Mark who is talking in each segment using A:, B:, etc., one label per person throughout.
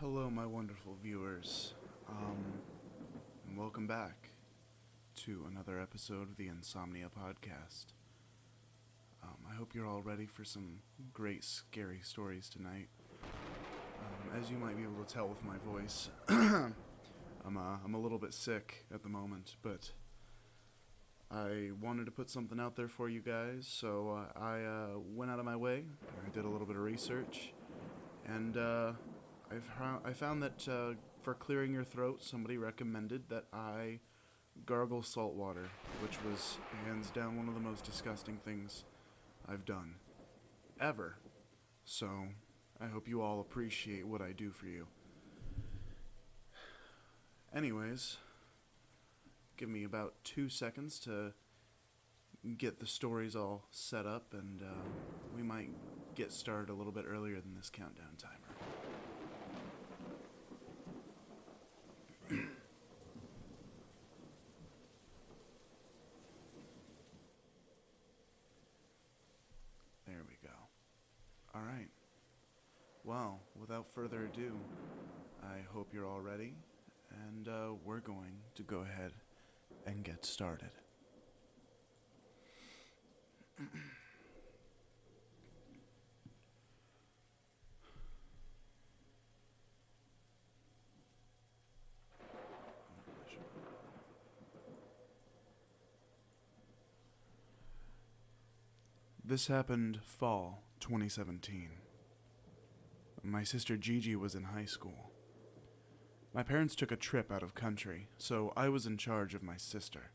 A: Hello, my wonderful viewers, and welcome back to another episode of the Insomnia Podcast. I hope you're all ready for some great, scary stories tonight. As you might be able to tell with my voice, I'm a little bit sick at the moment, but I wanted to put something out there for you guys, so I went out of my way. I did a little bit of research, and I found that for clearing your throat, somebody recommended that I gargle salt water, which was hands down one of the most disgusting things I've done ever. So I hope you all appreciate what I do for you. Anyways, give me about 2 seconds to get the stories all set up, and we might get started a little bit earlier than this countdown timer. There we go. Alright. Well, without further ado, I hope you're all ready, and we're going to go ahead and get started. This happened fall 2017. My sister Gigi was in high school. My parents took a trip out of country, so I was in charge of my sister.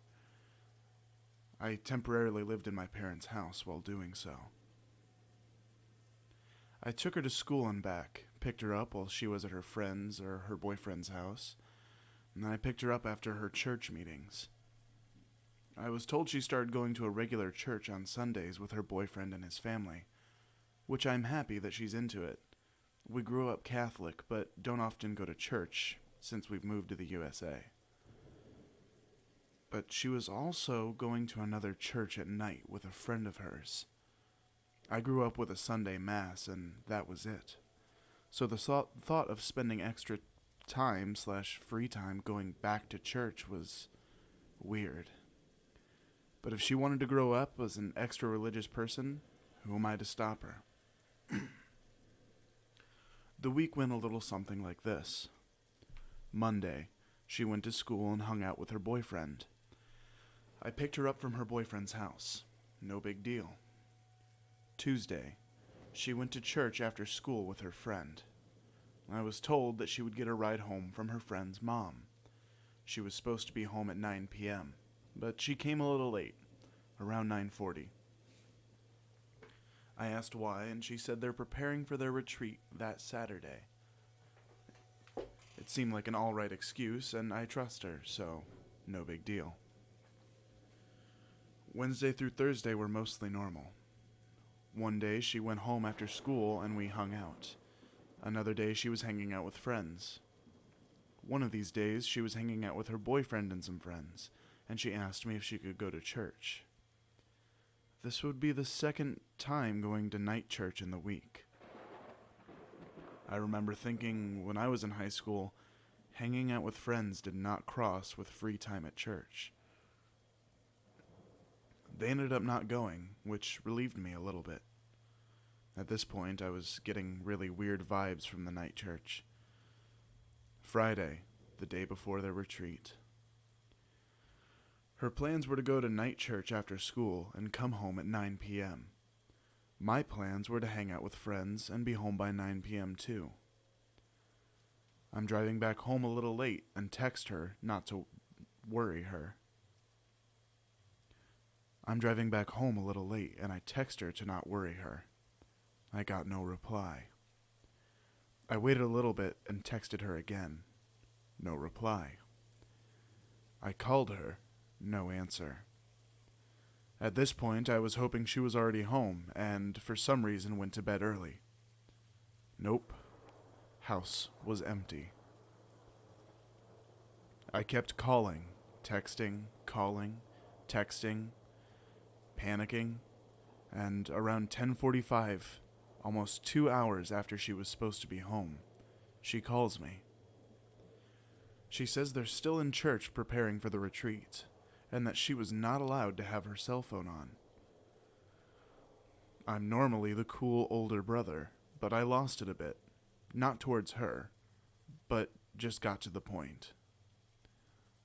A: I temporarily lived in my parents' house while doing so. I took her to school and back, picked her up while she was at her friend's or her boyfriend's house, and then I picked her up after her church meetings. I was told she started going to a regular church on Sundays with her boyfriend and his family, which I'm happy that she's into it. We grew up Catholic, but don't often go to church since we've moved to the USA. But she was also going to another church at night with a friend of hers. I grew up with a Sunday Mass, and that was it. So the thought of spending extra time/free time going back to church was weird. But if she wanted to grow up as an extra religious person, who am I to stop her? The week went a little something like this. Monday, she went to school and hung out with her boyfriend. I picked her up from her boyfriend's house. No big deal. Tuesday, she went to church after school with her friend. I was told that she would get a ride home from her friend's mom. She was supposed to be home at 9 p.m., but she came a little late, around 9:40. I asked why, and she said they're preparing for their retreat that Saturday. It seemed like an all-right excuse, and I trust her, so no big deal. Wednesday through Thursday were mostly normal. One day she went home after school and we hung out. Another day she was hanging out with friends. One of these days she was hanging out with her boyfriend and some friends, and she asked me if she could go to church. This would be the second time going to night church in the week. I remember thinking when I was in high school, hanging out with friends did not cross with free time at church. They ended up not going, which relieved me a little bit. At this point, I was getting really weird vibes from the night church. Friday, the day before their retreat. Her plans were to go to night church after school and come home at 9 p.m. My plans were to hang out with friends and be home by 9 p.m. too. I'm driving back home a little late and text her not to worry her. I'm driving back home a little late and I text her to not worry her. I got no reply. I waited a little bit and texted her again. No reply. I called her. No answer. At this point, I was hoping she was already home and for some reason went to bed early. Nope. House was empty. I kept calling, texting, panicking, and around 10:45, almost 2 hours after she was supposed to be home, she calls me. She says they're still in church preparing for the retreat, and that she was not allowed to have her cell phone on. I'm normally the cool older brother, but I lost it a bit. Not towards her, but just got to the point.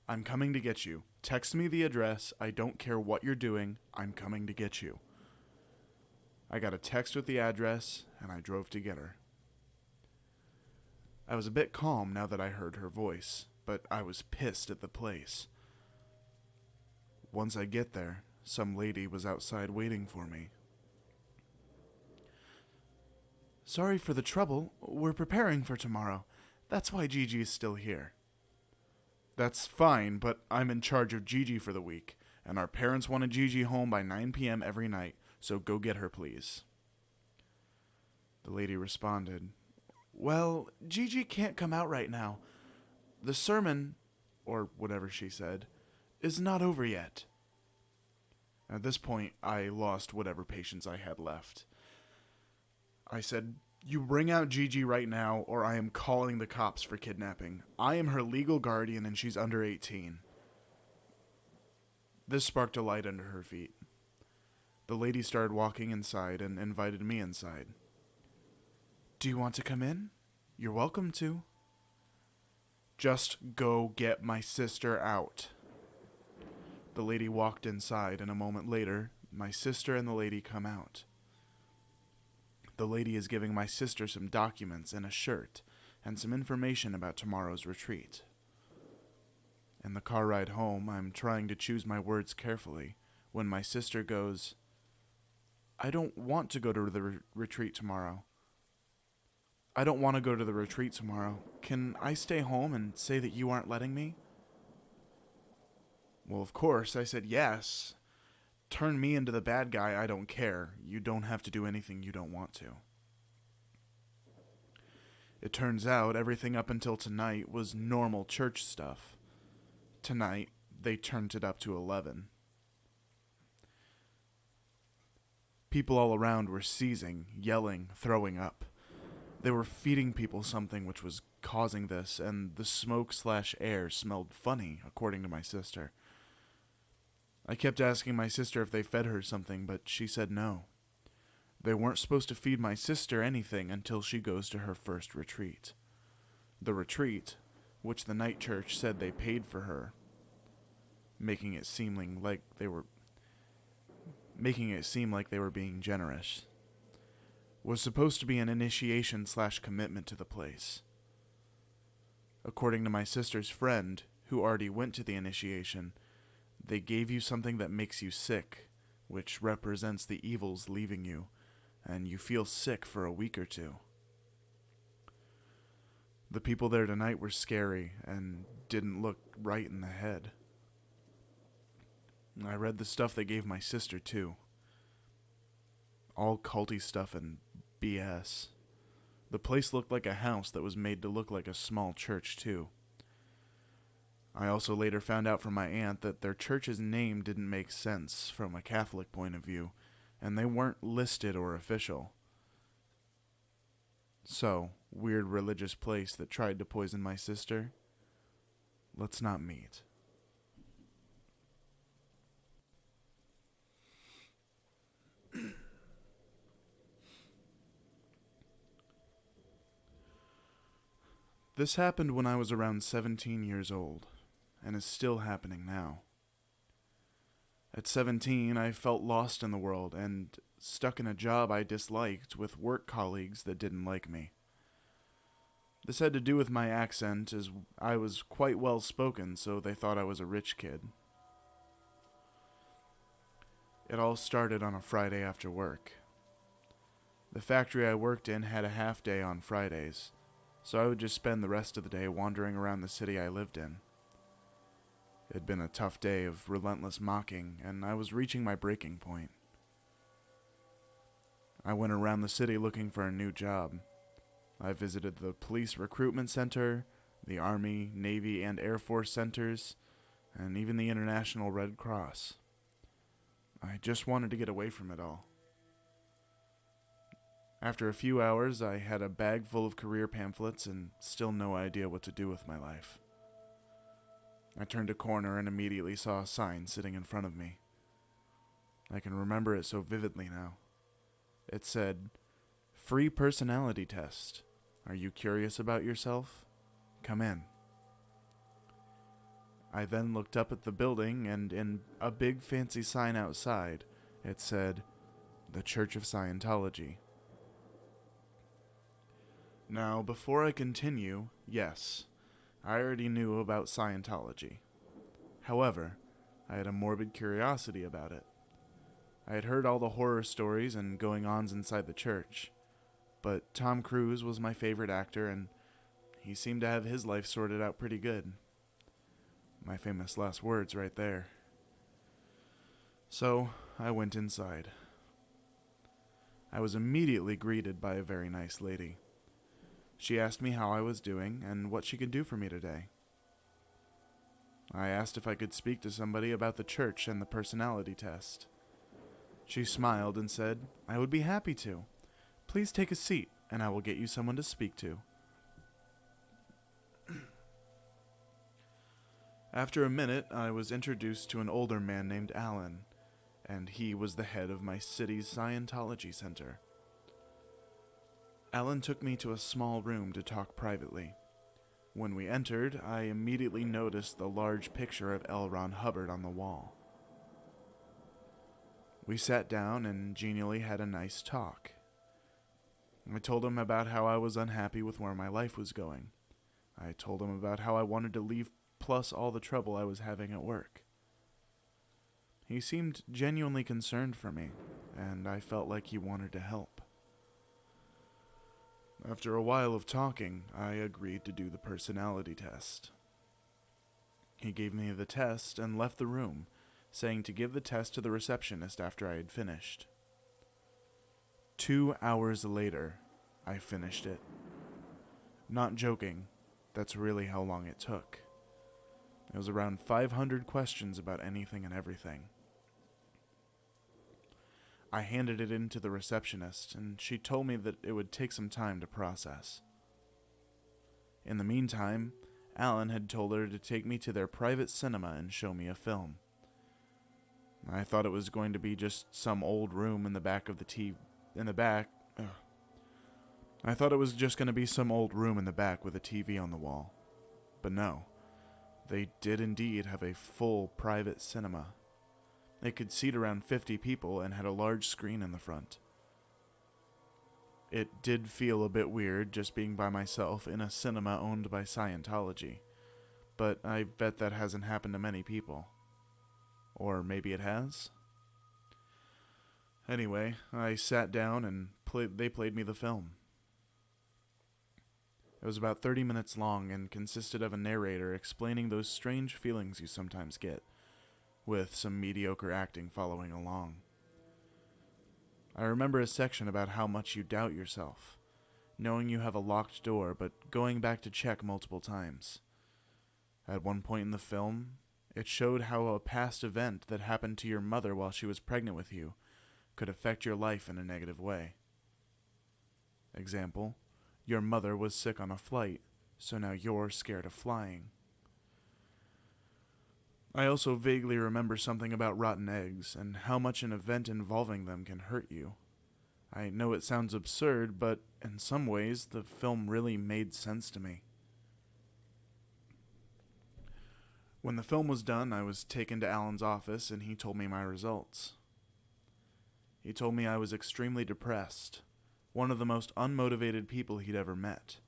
A: I'm coming to get you. Text me the address. I don't care what you're doing. I'm coming to get you. I got a text with the address, and I drove to get her. I was a bit calm now that I heard her voice, but I was pissed at the place. Once I get there, some lady was outside waiting for me. Sorry for the trouble. We're preparing for tomorrow. That's why Gigi is still here. That's fine, but I'm in charge of Gigi for the week, and our parents wanted Gigi home by 9 p.m. every night, so go get her, please. The lady responded, Well, Gigi can't come out right now. The sermon, or whatever she said, is not over yet. At this point, I lost whatever patience I had left. I said, You bring out Gigi right now, or I am calling the cops for kidnapping. I am her legal guardian, and she's under 18. This sparked a light under her feet. The lady started walking inside and invited me inside. Do you want to come in? You're welcome to. Just go get my sister out. The lady walked inside, and a moment later, my sister and the lady come out. The lady is giving my sister some documents and a shirt and some information about tomorrow's retreat. In the car ride home, I'm trying to choose my words carefully when my sister goes, I don't want to go to the retreat tomorrow. I don't want to go to the retreat tomorrow. Can I stay home and say that you aren't letting me? Well, of course, I said yes. Turn me into the bad guy, I don't care. You don't have to do anything you don't want to. It turns out everything up until tonight was normal church stuff. Tonight, they turned it up to 11. People all around were seizing, yelling, throwing up. They were feeding people something which was causing this, and the smoke/air smelled funny, according to my sister. I kept asking my sister if they fed her something, but she said no. They weren't supposed to feed my sister anything until she goes to her first retreat. The retreat, which the night church said they paid for her, making it seem like they were being generous, was supposed to be an initiation/commitment to the place. According to my sister's friend, who already went to the initiation, they gave you something that makes you sick, which represents the evils leaving you, and you feel sick for a week or two. The people there tonight were scary and didn't look right in the head. I read the stuff they gave my sister, too. All culty stuff and BS. The place looked like a house that was made to look like a small church, too. I also later found out from my aunt that their church's name didn't make sense from a Catholic point of view, and they weren't listed or official. So, weird religious place that tried to poison my sister? Let's not meet. This happened when I was around 17 years old, and is still happening now. At 17, I felt lost in the world and stuck in a job I disliked with work colleagues that didn't like me. This had to do with my accent, as I was quite well spoken, so they thought I was a rich kid. It all started on a Friday after work. The factory I worked in had a half day on Fridays, so I would just spend the rest of the day wandering around the city I lived in. It had been a tough day of relentless mocking, and I was reaching my breaking point. I went around the city looking for a new job. I visited the police recruitment center, the Army, Navy, and Air Force centers, and even the International Red Cross. I just wanted to get away from it all. After a few hours, I had a bag full of career pamphlets and still no idea what to do with my life. I turned a corner and immediately saw a sign sitting in front of me. I can remember it so vividly now. It said, "Free personality test. Are you curious about yourself? Come in." I then looked up at the building, and in a big fancy sign outside, it said, "The Church of Scientology." Now, before I continue, yes, I already knew about Scientology. However, I had a morbid curiosity about it. I had heard all the horror stories and going-ons inside the church, but Tom Cruise was my favorite actor, and he seemed to have his life sorted out pretty good. My famous last words right there. So, I went inside. I was immediately greeted by a very nice lady. She asked me how I was doing and what she could do for me today. I asked if I could speak to somebody about the church and the personality test. She smiled and said, "I would be happy to. Please take a seat, and I will get you someone to speak to." After a minute, I was introduced to an older man named Alan, and he was the head of my city's Scientology center. Alan took me to a small room to talk privately. When we entered, I immediately noticed the large picture of L. Ron Hubbard on the wall. We sat down and genially had a nice talk. I told him about how I was unhappy with where my life was going. I told him about how I wanted to leave, plus all the trouble I was having at work. He seemed genuinely concerned for me, and I felt like he wanted to help. After a while of talking, I agreed to do the personality test. He gave me the test and left the room, saying to give the test to the receptionist after I had finished. 2 hours later, I finished it. Not joking, that's really how long it took. It was around 500 questions about anything and everything. I handed it in to the receptionist, and she told me that it would take some time to process. In the meantime, Alan had told her to take me to their private cinema and show me a film. I thought it was going to be just some old room in the back of the I thought it was just going to be some old room in the back with a TV on the wall. But no, they did indeed have a full private cinema. It could seat around 50 people and had a large screen in the front. It did feel a bit weird just being by myself in a cinema owned by Scientology, but I bet that hasn't happened to many people. Or maybe it has? Anyway, I sat down and they played me the film. It was about 30 minutes long and consisted of a narrator explaining those strange feelings you sometimes get, with some mediocre acting following along. I remember a section about how much you doubt yourself, knowing you have a locked door but going back to check multiple times. At one point in the film, it showed how a past event that happened to your mother while she was pregnant with you could affect your life in a negative way. Example, your mother was sick on a flight, so now you're scared of flying. I also vaguely remember something about rotten eggs and how much an event involving them can hurt you. I know it sounds absurd, but in some ways, the film really made sense to me. When the film was done, I was taken to Alan's office and he told me my results. He told me I was extremely depressed, one of the most unmotivated people he'd ever met,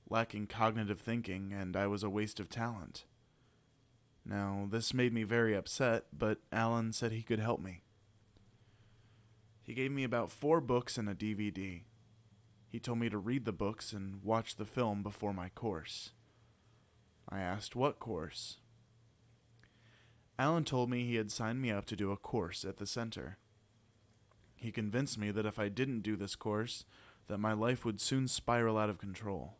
A: lacking cognitive thinking, and I was a waste of talent. Now, this made me very upset, but Alan said he could help me. He gave me about 4 books and a DVD. He told me to read the books and watch the film before my course. I asked what course. Alan told me he had signed me up to do a course at the center. He convinced me that if I didn't do this course, that my life would soon spiral out of control.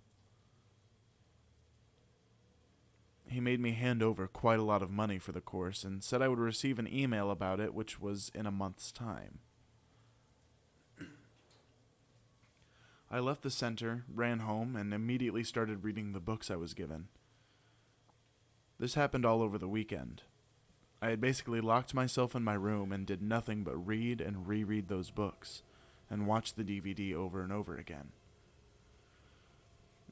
A: He made me hand over quite a lot of money for the course and said I would receive an email about it, which was in a month's time. I left the center, ran home, and immediately started reading the books I was given. This happened all over the weekend. I had basically locked myself in my room and did nothing but read and reread those books, and watch the DVD over and over again.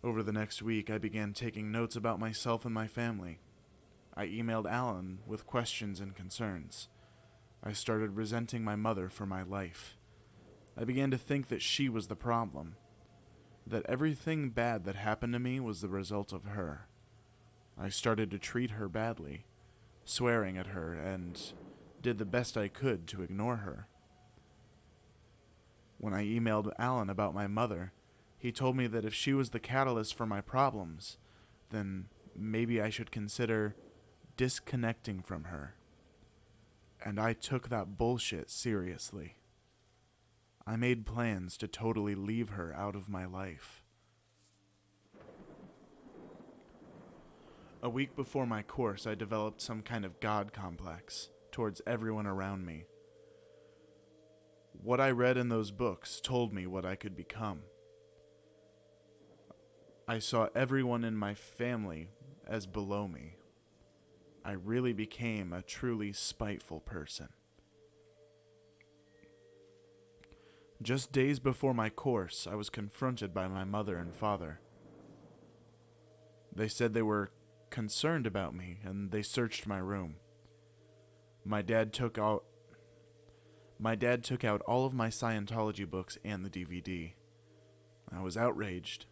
A: Over the next week, I began taking notes about myself and my family. I emailed Alan with questions and concerns. I started resenting my mother for my life. I began to think that she was the problem, that everything bad that happened to me was the result of her. I started to treat her badly, swearing at her, and did the best I could to ignore her. When I emailed Alan about my mother, he told me that if she was the catalyst for my problems, then maybe I should consider disconnecting from her. And I took that bullshit seriously. I made plans to totally leave her out of my life. A week before my course, I developed some kind of God complex towards everyone around me. What I read in those books told me what I could become. I saw everyone in my family as below me. I really became a truly spiteful person. Just days before my course, I was confronted by my mother and father. They said they were concerned about me, and they searched my room. My dad took out all of my Scientology books and the DVD. I was outraged.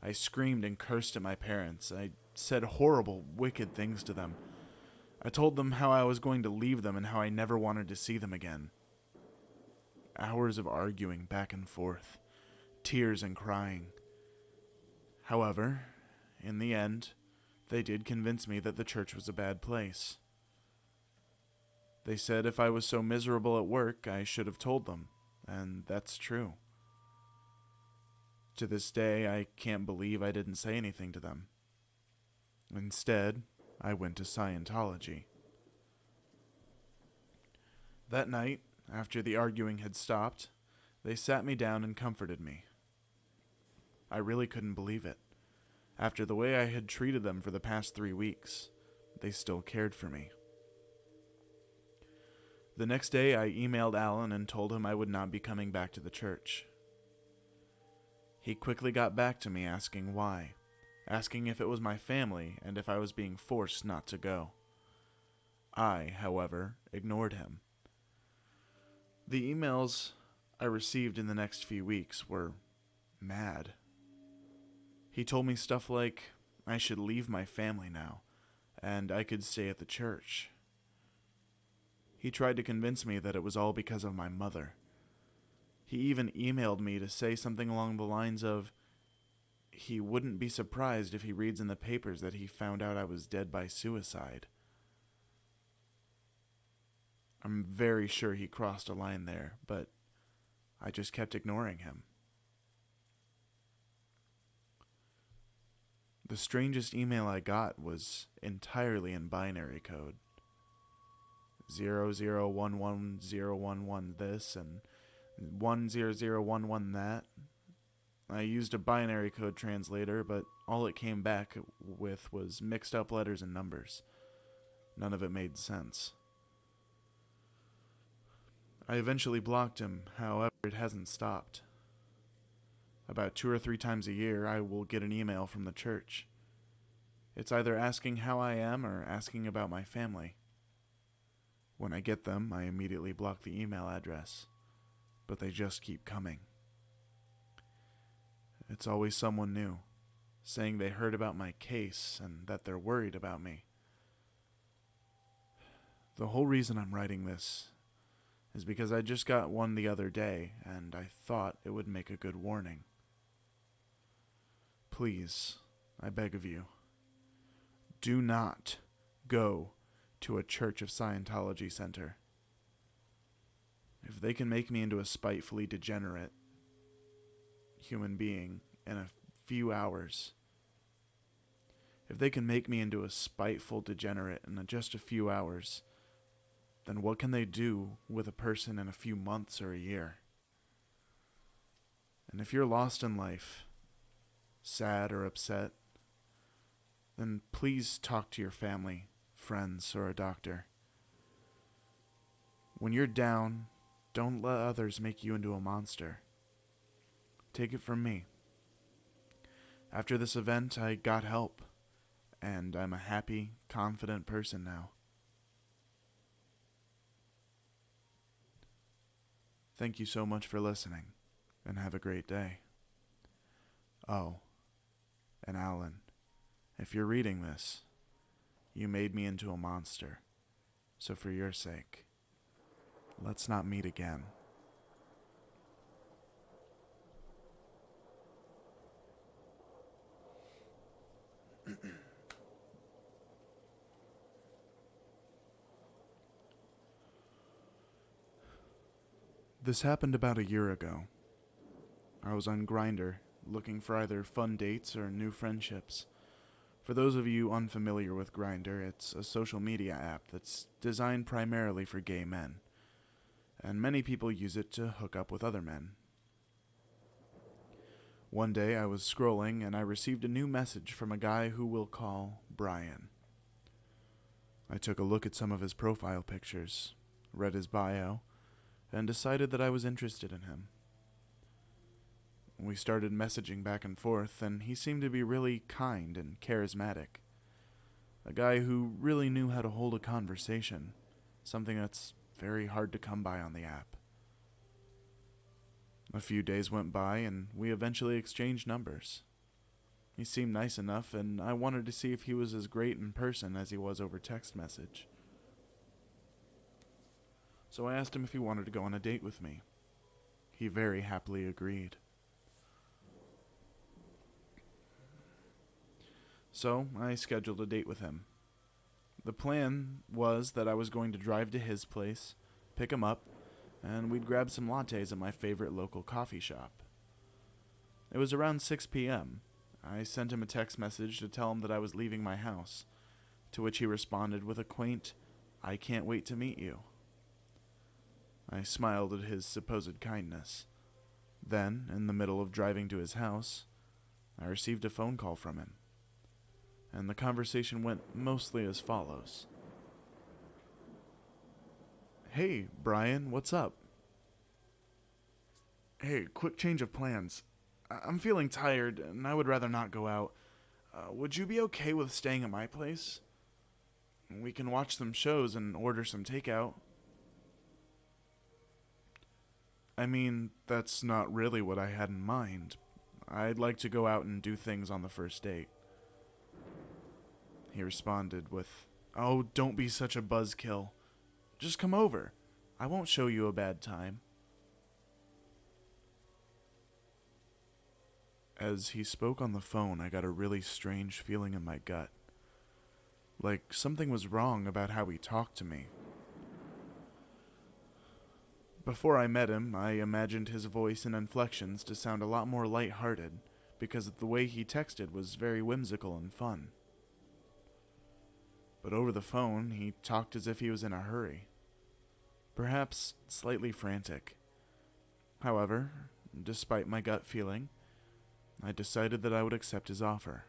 A: I screamed and cursed at my parents. I said horrible, wicked things to them. I told them how I was going to leave them and how I never wanted to see them again. Hours of arguing back and forth, tears and crying. However, in the end, they did convince me that the church was a bad place. They said if I was so miserable at work, I should have told them, and that's true. To this day, I can't believe I didn't say anything to them. Instead, I went to Scientology. That night, after the arguing had stopped, they sat me down and comforted me. I really couldn't believe it. After the way I had treated them for the past 3 weeks, they still cared for me. The next day, I emailed Alan and told him I would not be coming back to the church. He quickly got back to me asking why, asking if it was my family and if I was being forced not to go. I, however, ignored him. The emails I received in the next few weeks were mad. He told me stuff like I should leave my family now, and I could stay at the church. He tried to convince me that it was all because of my mother. He even emailed me to say something along the lines of, he wouldn't be surprised if he reads in the papers that he found out I was dead by suicide. I'm very sure he crossed a line there, but I just kept ignoring him. The strangest email I got was entirely in binary code. 001111 this and 10011 that. I used a binary code translator, but all it came back with was mixed up letters and numbers. None of it made sense. I eventually blocked him, however, it hasn't stopped. About 2 or 3 times a year, I will get an email from the church. It's either asking how I am or asking about my family. When I get them, I immediately block the email address, but they just keep coming. It's always someone new, saying they heard about my case and that they're worried about me. The whole reason I'm writing this is because I just got one the other day, and I thought it would make a good warning. Please, I beg of you, do not go to a Church of Scientology center. If they can make me into a spitefully degenerate human being in a few hours, if they can make me into a spiteful degenerate in just a few hours, then what can they do with a person in a few months or a year? And if you're lost in life, sad or upset, then please talk to your family, friends, or a doctor. When you're down, don't let others make you into a monster. Take it from me. After this event, I got help, and I'm a happy, confident person now. Thank you so much for listening, and have a great day. Oh, and Alan, if you're reading this, you made me into a monster, so for your sake, let's not meet again. This happened about a year ago. I was on Grindr, looking for either fun dates or new friendships. For those of you unfamiliar with Grindr, it's a social media app that's designed primarily for gay men, and many people use it to hook up with other men. One day I was scrolling and I received a new message from a guy who we'll call Brian. I took a look at some of his profile pictures, read his bio, and decided that I was interested in him. We started messaging back and forth, and he seemed to be really kind and charismatic. A guy who really knew how to hold a conversation, something that's very hard to come by on the app. A few days went by, and we eventually exchanged numbers. He seemed nice enough, and I wanted to see if he was as great in person as he was over text message. So I asked him if he wanted to go on a date with me. He very happily agreed. So I scheduled a date with him. The plan was that I was going to drive to his place, pick him up, and we'd grab some lattes at my favorite local coffee shop. It was around 6 p.m. I sent him a text message to tell him that I was leaving my house, to which he responded with a quaint, "I can't wait to meet you." I smiled at his supposed kindness. Then, in the middle of driving to his house, I received a phone call from him, and the conversation went mostly as follows. "Hey, Brian, what's up?" "Hey, quick change of plans. I'm feeling tired, and I would rather not go out. Would you be okay with staying at my place? We can watch some shows and order some takeout." I mean, that's not really what I had in mind. I'd like to go out and do things on the first date. He responded with, "Oh, don't be such a buzzkill. Just come over. I won't show you a bad time." As he spoke on the phone, I got a really strange feeling in my gut. Like something was wrong about how he talked to me. Before I met him, I imagined his voice and inflections to sound a lot more lighthearted, because the way he texted was very whimsical and fun. But over the phone, he talked as if he was in a hurry. Perhaps slightly frantic. However, despite my gut feeling, I decided that I would accept his offer.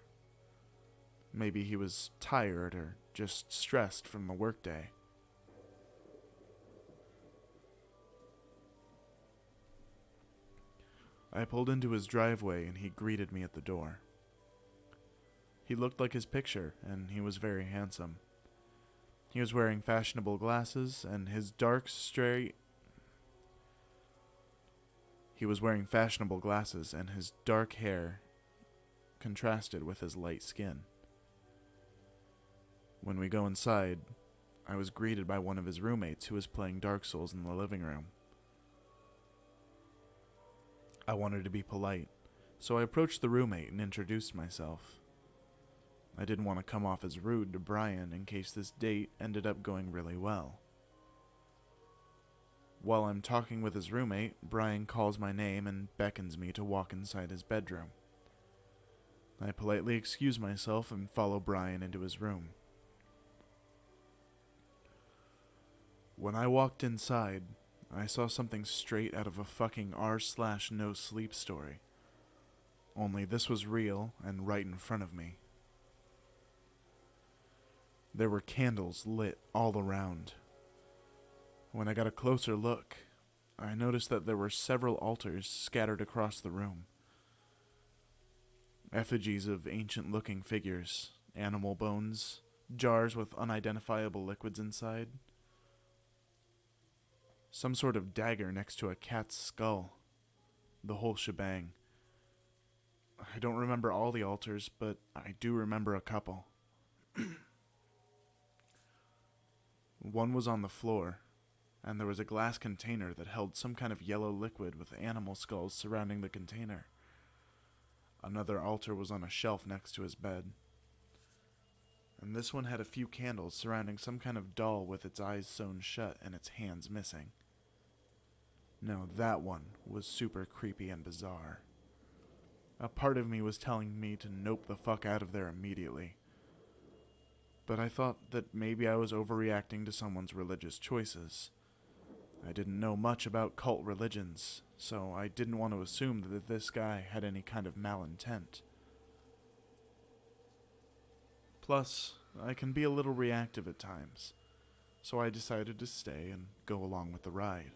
A: Maybe he was tired or just stressed from the workday. I pulled into his driveway and he greeted me at the door. He looked like his picture, and he was very handsome. He was wearing fashionable glasses, and his dark hair contrasted with his light skin. When we go inside, I was greeted by one of his roommates who was playing Dark Souls in the living room. I wanted to be polite, so I approached the roommate and introduced myself. I didn't want to come off as rude to Brian in case this date ended up going really well. While I'm talking with his roommate, Brian calls my name and beckons me to walk inside his bedroom. I politely excuse myself and follow Brian into his room. When I walked inside, I saw something straight out of a fucking r/no sleep story. Only this was real and right in front of me. There were candles lit all around. When I got a closer look, I noticed that there were several altars scattered across the room. Effigies of ancient-looking figures, animal bones, jars with unidentifiable liquids inside, some sort of dagger next to a cat's skull, the whole shebang. I don't remember all the altars, but I do remember a couple. One was on the floor, and there was a glass container that held some kind of yellow liquid with animal skulls surrounding the container. Another altar was on a shelf next to his bed. And this one had a few candles surrounding some kind of doll with its eyes sewn shut and its hands missing. No, that one was super creepy and bizarre. A part of me was telling me to nope the fuck out of there immediately. But I thought that maybe I was overreacting to someone's religious choices. I didn't know much about cult religions, so I didn't want to assume that this guy had any kind of malintent. Plus, I can be a little reactive at times, so I decided to stay and go along with the ride.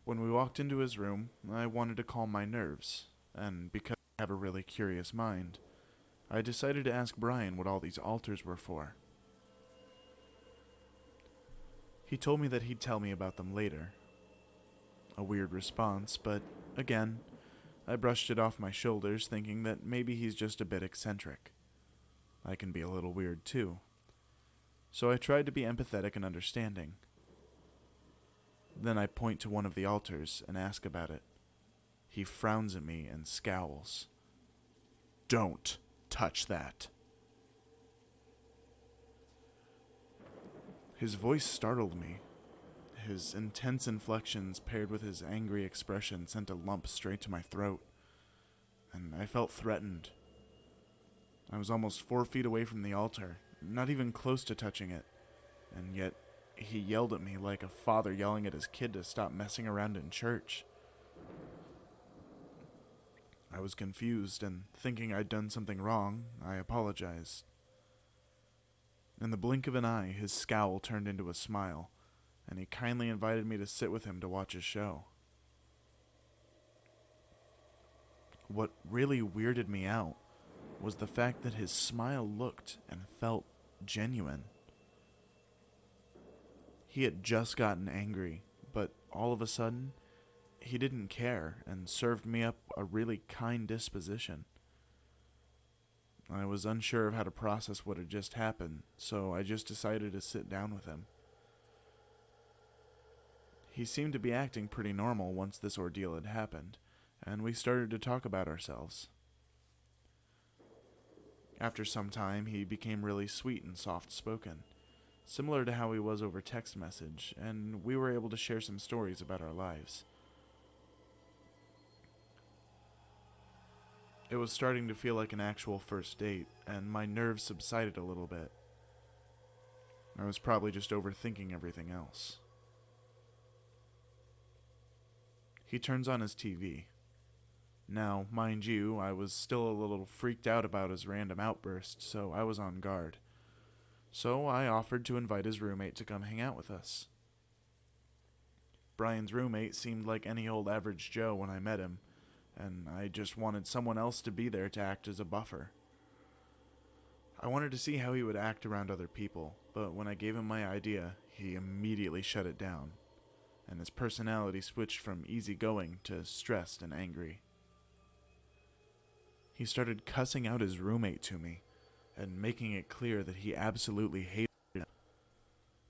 A: When we walked into his room, I wanted to calm my nerves, and because I have a really curious mind, I decided to ask Brian what all these altars were for. He told me that he'd tell me about them later. A weird response, but again, I brushed it off my shoulders, thinking that maybe he's just a bit eccentric. I can be a little weird too. So I tried to be empathetic and understanding. Then I point to one of the altars and ask about it. He frowns at me and scowls. "Don't touch that." His voice startled me. His intense inflections paired with his angry expression sent a lump straight to my throat, and I felt threatened. I was almost 4 feet away from the altar, not even close to touching it, and yet he yelled at me like a father yelling at his kid to stop messing around in church. I was confused, and thinking I'd done something wrong, I apologized. In the blink of an eye, his scowl turned into a smile, and he kindly invited me to sit with him to watch his show. What really weirded me out was the fact that his smile looked and felt genuine. He had just gotten angry, but all of a sudden, he didn't care and served me up a really kind disposition. I was unsure of how to process what had just happened, so I just decided to sit down with him. He seemed to be acting pretty normal once this ordeal had happened, and we started to talk about ourselves. After some time, he became really sweet and soft-spoken, similar to how he was over text message, and we were able to share some stories about our lives. It was starting to feel like an actual first date, and my nerves subsided a little bit. I was probably just overthinking everything else. He turns on his TV. Now, mind you, I was still a little freaked out about his random outburst, so I was on guard. So I offered to invite his roommate to come hang out with us. Brian's roommate seemed like any old average Joe when I met him, and I just wanted someone else to be there to act as a buffer. I wanted to see how he would act around other people, but when I gave him my idea, he immediately shut it down, and his personality switched from easygoing to stressed and angry. He started cussing out his roommate to me, and making it clear that he absolutely hated him.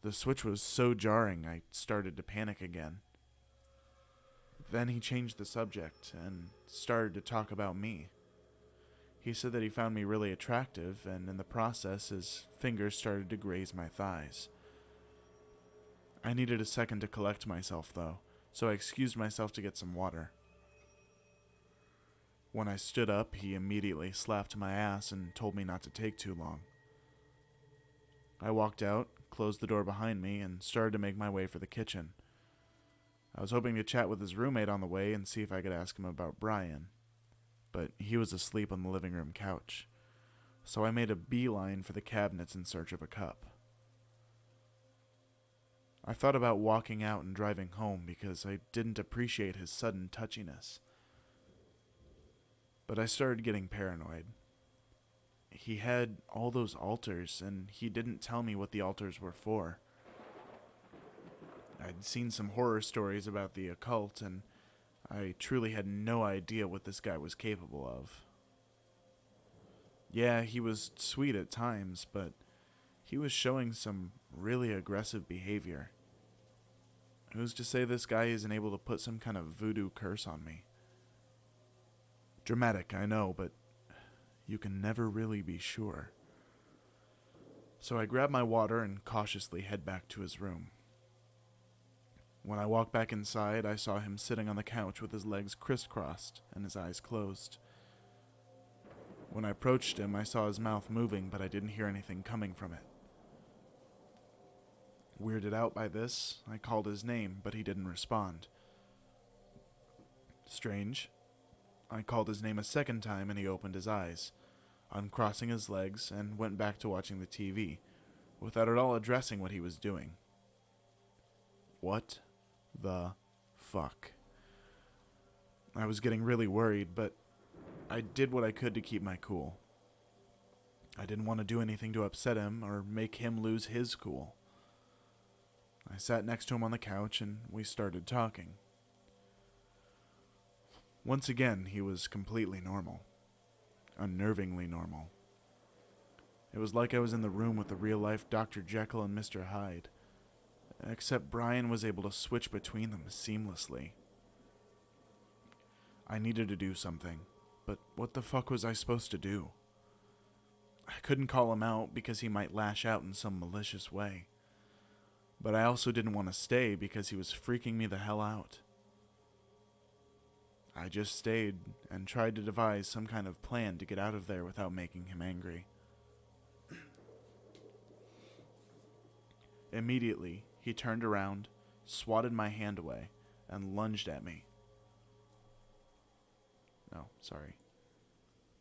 A: The switch was so jarring, I started to panic again. Then he changed the subject and started to talk about me. He said that he found me really attractive, and in the process, his fingers started to graze my thighs. I needed a second to collect myself, though, so I excused myself to get some water. When I stood up, he immediately slapped my ass and told me not to take too long. I walked out, closed the door behind me, and started to make my way for the kitchen. I was hoping to chat with his roommate on the way and see if I could ask him about Brian, but he was asleep on the living room couch, so I made a beeline for the cabinets in search of a cup. I thought about walking out and driving home because I didn't appreciate his sudden touchiness. But I started getting paranoid. He had all those altars, and he didn't tell me what the altars were for. I'd seen some horror stories about the occult, and I truly had no idea what this guy was capable of. Yeah, he was sweet at times, but he was showing some really aggressive behavior. Who's to say this guy isn't able to put some kind of voodoo curse on me? Dramatic, I know, but you can never really be sure. So I grab my water and cautiously head back to his room. When I walked back inside, I saw him sitting on the couch with his legs crisscrossed and his eyes closed. When I approached him, I saw his mouth moving, but I didn't hear anything coming from it. Weirded out by this, I called his name, but he didn't respond. Strange. I called his name a second time and he opened his eyes, uncrossing his legs, and went back to watching the TV, without at all addressing what he was doing. What the fuck? I was getting really worried, but I did what I could to keep my cool. I didn't want to do anything to upset him or make him lose his cool. I sat next to him on the couch and we started talking. Once again, he was completely normal. Unnervingly normal. It was like I was in the room with the real-life Dr. Jekyll and Mr. Hyde, except Brian was able to switch between them seamlessly. I needed to do something, but what the fuck was I supposed to do? I couldn't call him out because he might lash out in some malicious way. But I also didn't want to stay because he was freaking me the hell out. I just stayed and tried to devise some kind of plan to get out of there without making him angry. Immediately, he turned around, swatted my hand away, and lunged at me. No, sorry.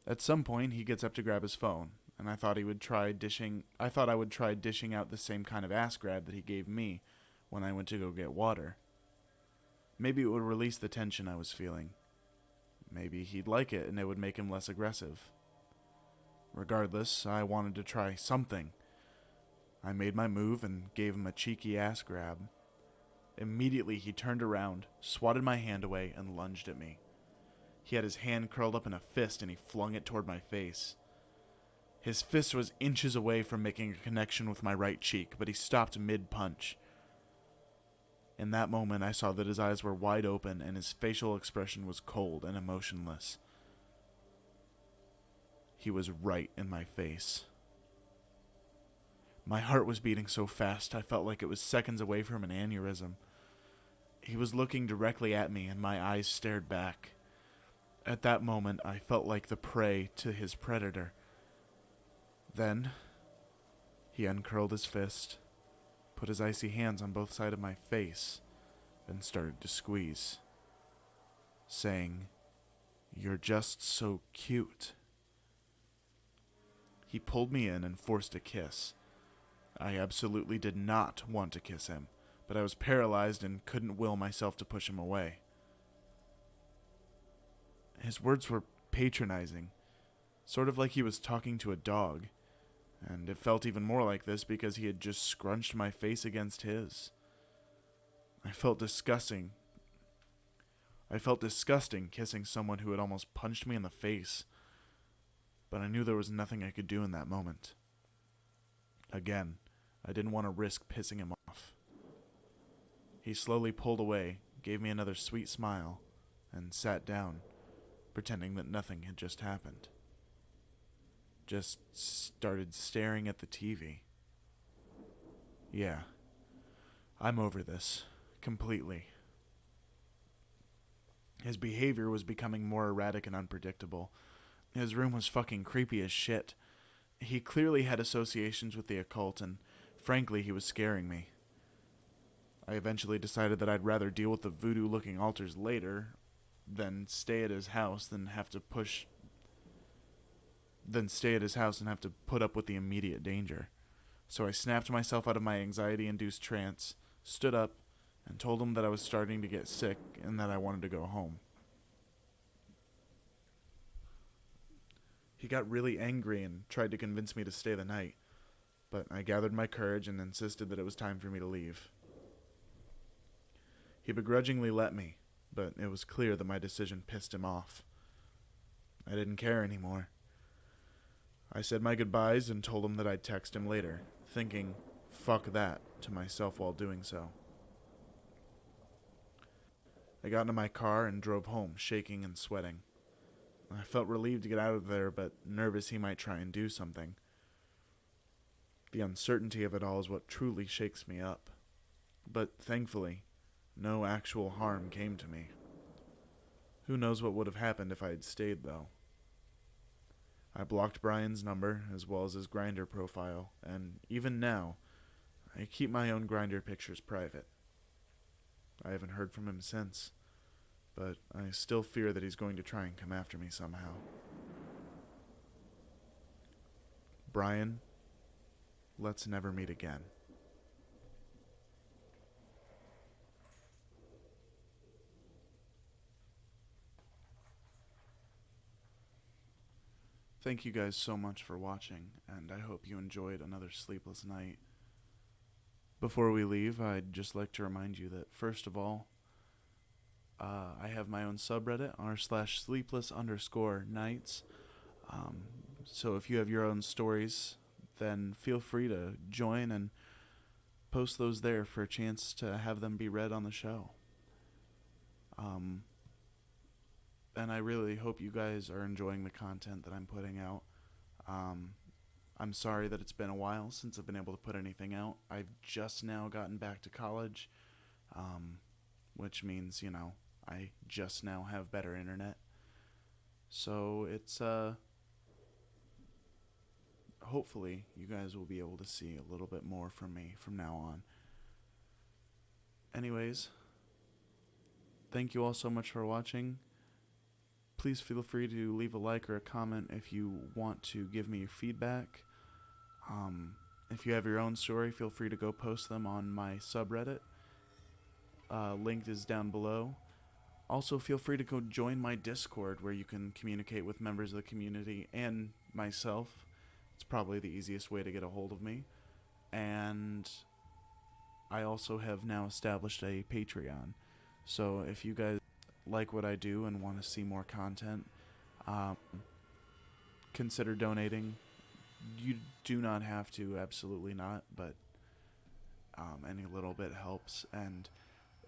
A: At some point, he gets up to grab his phone, and I thought I would try dishing out the same kind of ass grab that he gave me when I went to go get water. Maybe it would release the tension I was feeling. Maybe he'd like it and it would make him less aggressive. Regardless, I wanted to try something. I made my move and gave him a cheeky ass grab. Immediately he turned around, swatted my hand away, and lunged at me. He had his hand curled up in a fist and he flung it toward my face. His fist was inches away from making a connection with my right cheek, but he stopped mid-punch. In that moment, I saw that his eyes were wide open and his facial expression was cold and emotionless. He was right in my face. My heart was beating so fast I felt like it was seconds away from an aneurysm. He was looking directly at me and my eyes stared back. At that moment, I felt like the prey to his predator. Then, he uncurled his fist, put his icy hands on both sides of my face, and started to squeeze, saying, "You're just so cute." He pulled me in and forced a kiss. I absolutely did not want to kiss him, but I was paralyzed and couldn't will myself to push him away. His words were patronizing, sort of like he was talking to a dog, and it felt even more like this because he had just scrunched my face against his. I felt disgusting kissing someone who had almost punched me in the face, but I knew there was nothing I could do in that moment. Again, I didn't want to risk pissing him off. He slowly pulled away, gave me another sweet smile, and sat down, pretending that nothing had just happened. Just started staring at the TV. Yeah, I'm over this, completely. His behavior was becoming more erratic and unpredictable. His room was fucking creepy as shit. He clearly had associations with the occult, and Frankly, he was scaring me. I eventually decided that I'd rather deal with the voodoo-looking altars later than stay at his house and have to put up with the immediate danger. So I snapped myself out of my anxiety-induced trance, stood up, and told him that I was starting to get sick and that I wanted to go home. He got really angry and tried to convince me to stay the night, but I gathered my courage and insisted that it was time for me to leave. He begrudgingly let me, but it was clear that my decision pissed him off. I didn't care anymore. I said my goodbyes and told him that I'd text him later, thinking, fuck that, to myself while doing so. I got into my car and drove home, shaking and sweating. I felt relieved to get out of there, but nervous he might try and do something. The uncertainty of it all is what truly shakes me up. But thankfully, no actual harm came to me. Who knows what would have happened if I had stayed, though. I blocked Brian's number, as well as his Grindr profile, and even now, I keep my own Grindr pictures private. I haven't heard from him since, but I still fear that he's going to try and come after me somehow. Brian, let's never meet again. Thank you guys so much for watching, and I hope you enjoyed another Sleepless Night. Before we leave, I'd just like to remind you that, first of all, I have my own subreddit, r/sleepless_nights. So if you have your own stories, then feel free to join and post those there for a chance to have them be read on the show. And I really hope you guys are enjoying the content that I'm putting out. I'm sorry that it's been a while since I've been able to put anything out. I've just now gotten back to college, which means, I just now have better internet. So it's, hopefully you guys will be able to see a little bit more from me from now on. Anyways, thank you all so much for watching. Please feel free to leave a like or a comment if you want to give me your feedback. If you have your own story, feel free to go post them on my subreddit. Link is down below. Also, feel free to go join my Discord, where you can communicate with members of the community and myself. It's probably the easiest way to get a hold of me. And I also have now established a Patreon. So if you guys like what I do and want to see more content, consider donating. You do not have to, absolutely not, but any little bit helps, and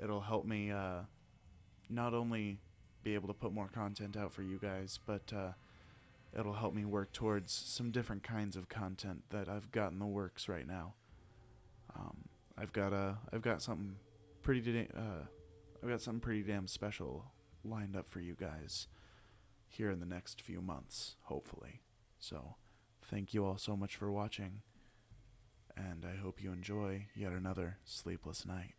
A: it'll help me not only be able to put more content out for you guys, but it'll help me work towards some different kinds of content that I've got in the works right now. I've got something pretty damn special lined up for you guys here in the next few months, hopefully. So, thank you all so much for watching, and I hope you enjoy yet another sleepless night.